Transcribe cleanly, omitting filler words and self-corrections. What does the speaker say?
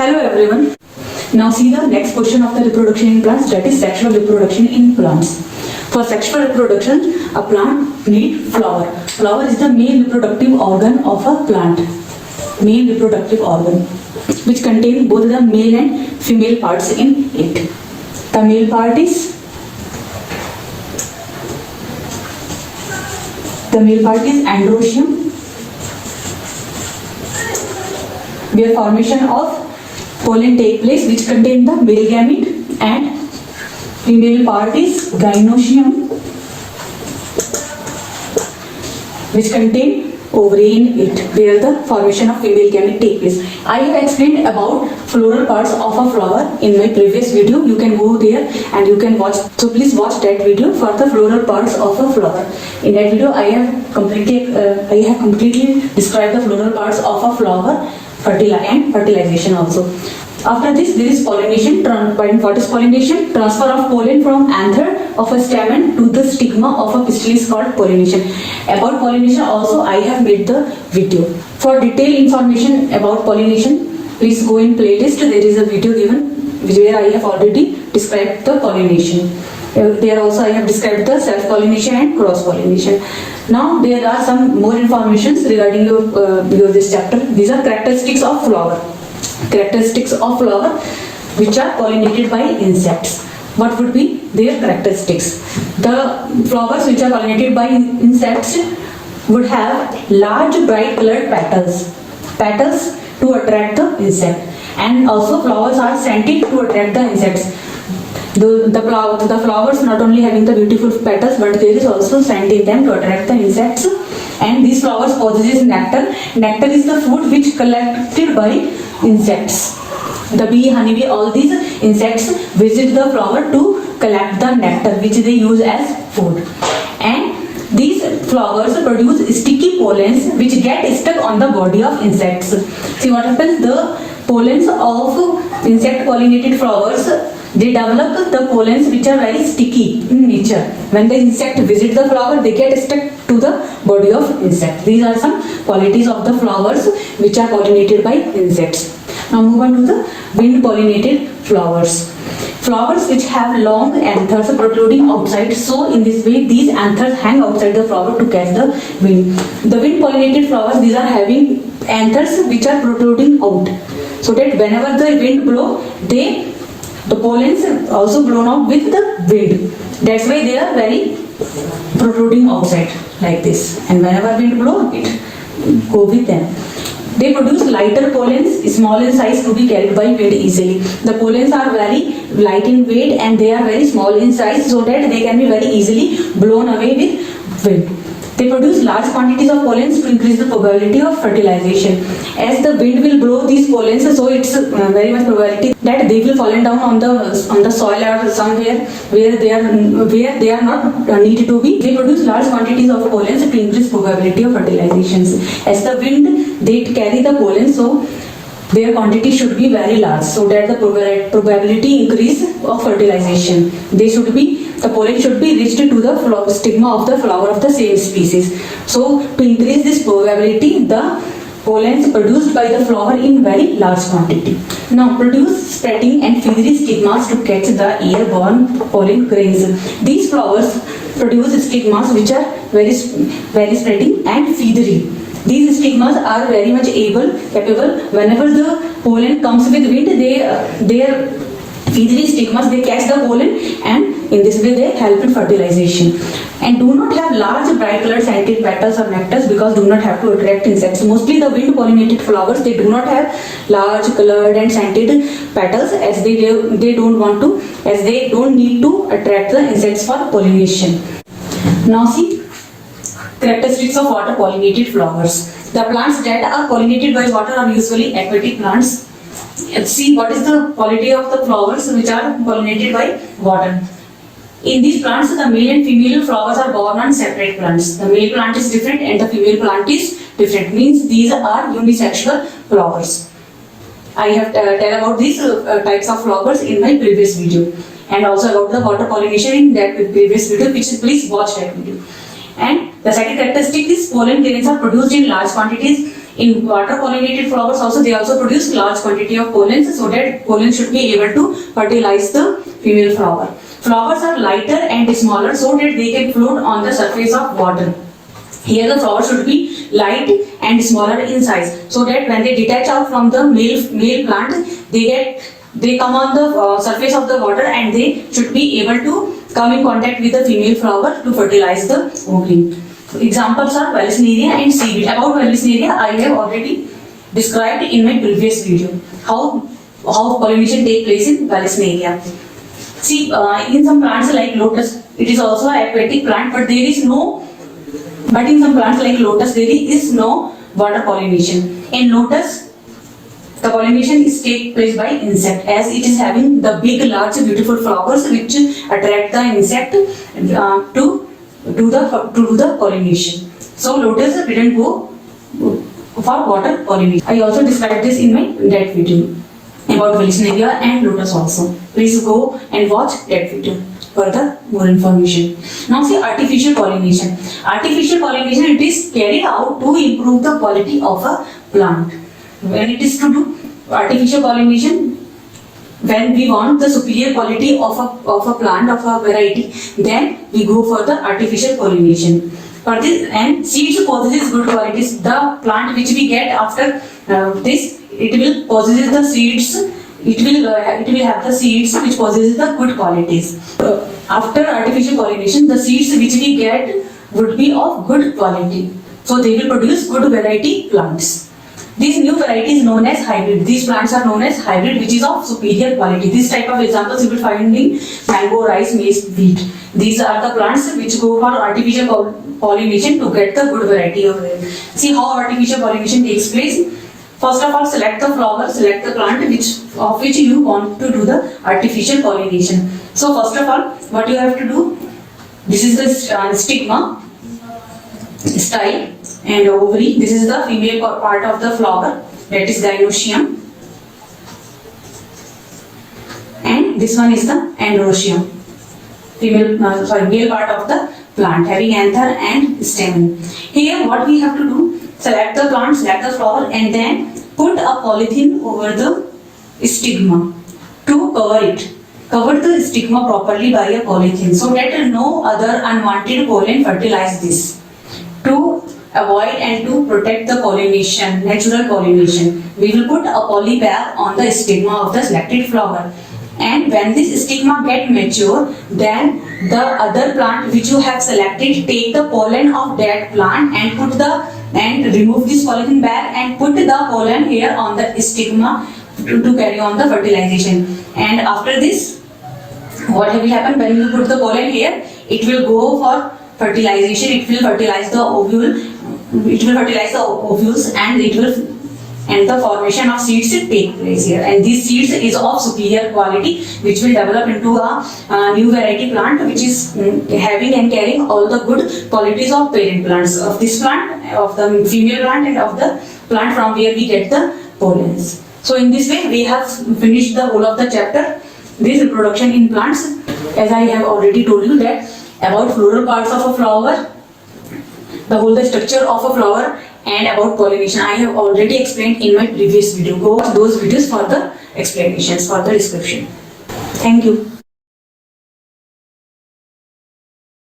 Hello everyone. Now see the next question of the reproduction in plants, that is sexual reproduction in plants. For sexual reproduction, a plant needs flower. Flower is the main reproductive organ of a plant. Main reproductive organ which contains both the male and female parts in it. The male part is androecium, where formation of pollen take place, which contain the male gamete, and female part is gynoecium, which contain ovary in it, where the formation of female gamete take place. I have explained about floral parts of a flower in my previous video. You can go there and you can watch. So please watch that video for the floral parts of a flower. In that video, I have completely described the floral parts of a flower, and fertilization also. After this, there is pollination. What is pollination? Transfer of pollen from anther of a stamen to the stigma of a pistil is called pollination. About pollination also I have made the video. For detailed information about pollination, please go in playlist. There is a video given where I have already described the pollination. There also I have described the self-pollination and cross-pollination. Now there are some more informations regarding this chapter. These are characteristics of flower. Characteristics of flower which are pollinated by insects. What would be their characteristics? The flowers which are pollinated by insects would have large bright colored petals to attract the insect, and also flowers are scented to attract the insects. The flowers not only having the beautiful petals, but there is also scent in them to attract the insects. And these flowers possesses nectar. Nectar is the food which collected by insects. The bee, honeybee, all these insects visit the flower to collect the nectar which they use as food. And these flowers produce sticky pollens which get stuck on the body of insects. See what happens? The pollens of insect pollinated flowers, they develop the pollens which are very sticky in nature. When the insect visit the flower, they get stuck to the body of insect. These are some qualities of the flowers which are pollinated by insects. Now move on to the wind pollinated flowers. Flowers which have long anthers protruding outside. So in this way, these anthers hang outside the flower to catch the wind. The wind pollinated flowers, these are having anthers which are protruding out, so that whenever the wind blow, the pollens also blown out with the wind. That's why they are very protruding outside like this, and whenever wind blow, it go with them. They produce lighter pollens, small in size, to be carried by wind easily. The pollens are very light in weight and they are very small in size, so that they can be very easily blown away with wind. They produce large quantities of pollens to increase the probability of fertilization. As the wind will blow these pollens, so it's very much probability that they will fallen down on the soil or somewhere where they are not needed to be. They produce large quantities of pollens to increase probability of fertilizations. As the wind they carry the pollen, so their quantity should be very large, so that the probability increase of fertilization. The pollen should be reached to the stigma of the flower of the same species. So to increase this probability, the pollens produced by the flower in very large quantity. Now produce spreading and feathery stigmas to catch the airborne pollen grains. These flowers produce stigmas which are very spreading and feathery. These stigmas are very much capable. Whenever the pollen comes with wind, their feathery stigmas, they catch the pollen, and in this way they help in fertilization. And do not have large bright colored scented petals or nectars, because do not have to attract insects. Mostly the wind pollinated flowers, they do not have large colored and scented petals, as they don't need to attract the insects for pollination. Now see characteristics of water pollinated flowers. The plants that are pollinated by water are usually aquatic plants. Let's see what is the quality of the flowers which are pollinated by water. In these plants, the male and female flowers are born on separate plants. The male plant is different and the female plant is different. Means these are unisexual flowers. I have tell about these types of flowers in my previous video, and also about the water pollination in that previous video, which please watch that video. And the second characteristic is pollen grains are produced in large quantities In water pollinated flowers also, they also produce large quantity of pollens, so that pollen should be able to fertilize the female flower. Flowers are lighter and smaller so that they can float on the surface of water. Here the flower should be light and smaller in size, so that when they detach out from the male plant, they come on the surface of the water, and they should be able to come in contact with the female flower to fertilize the ovary. Examples are Vallisneria and seaweed. About Vallisneria, I have already described in my previous video how pollination take place in Vallisneria. See, in some plants like lotus, it is also an aquatic plant, but in some plants like lotus, there is no water pollination. In lotus, the pollination is take place by insect, as it is having the big, large, beautiful flowers which attract the insect to do the pollination. So lotus didn't go for water pollination. I also described this in my that video about Vallisneria and lotus also. Please go and watch that video for the more information. Now see artificial pollination. Artificial pollination, it is carried out to improve the quality of a plant. When it is to do artificial pollination, when we want the superior quality of a plant, of a variety, then we go for the artificial pollination. For this, and seeds possesses good qualities. The plant which we get after this, it will possess the seeds. It will have the seeds which possesses the good qualities. After artificial pollination, the seeds which we get would be of good quality. So they will produce good variety plants. These new varieties known as hybrid. These plants are known as hybrid, which is of superior quality. This type of examples you will find in mango, rice, maize, wheat. These are the plants which go for artificial pollination to get the good variety of them. See how artificial pollination takes place. First of all, select the flower, select the plant of which you want to do the artificial pollination. So first of all, what you have to do, this is the stigma, style and ovary. This is the female part of the flower, that is gynoecium, and this one is the androecium, male part of the plant having anther and stamen. Here what we have to do, select the plant, select the flower, and then put a polythene over the stigma to cover it. Cover the stigma properly by a polythene so that no other unwanted pollen fertilize this. To avoid and to protect the pollination, natural pollination, we will put a poly bag on the stigma of the selected flower. And when this stigma get mature, then the other plant which you have selected, take the pollen of that plant and remove this polythene bag and put the pollen here on the stigma to carry on the fertilization. And after this, what will happen when you put the pollen here? It will go for fertilization. It will fertilize the ovule. It will fertilize the ovules, and the formation of seeds will take place here. And these seeds is of superior quality, which will develop into a new variety plant, which is having and carrying all the good qualities of parent plants of this plant, of the female plant, and of the plant from where we get the pollens. So in this way, we have finished the whole of the chapter. This reproduction in plants, as I have already told you that about floral parts of a flower, the structure of a flower, and about pollination I have already explained in my previous video. Go watch those videos for the explanations, for the description. Thank you.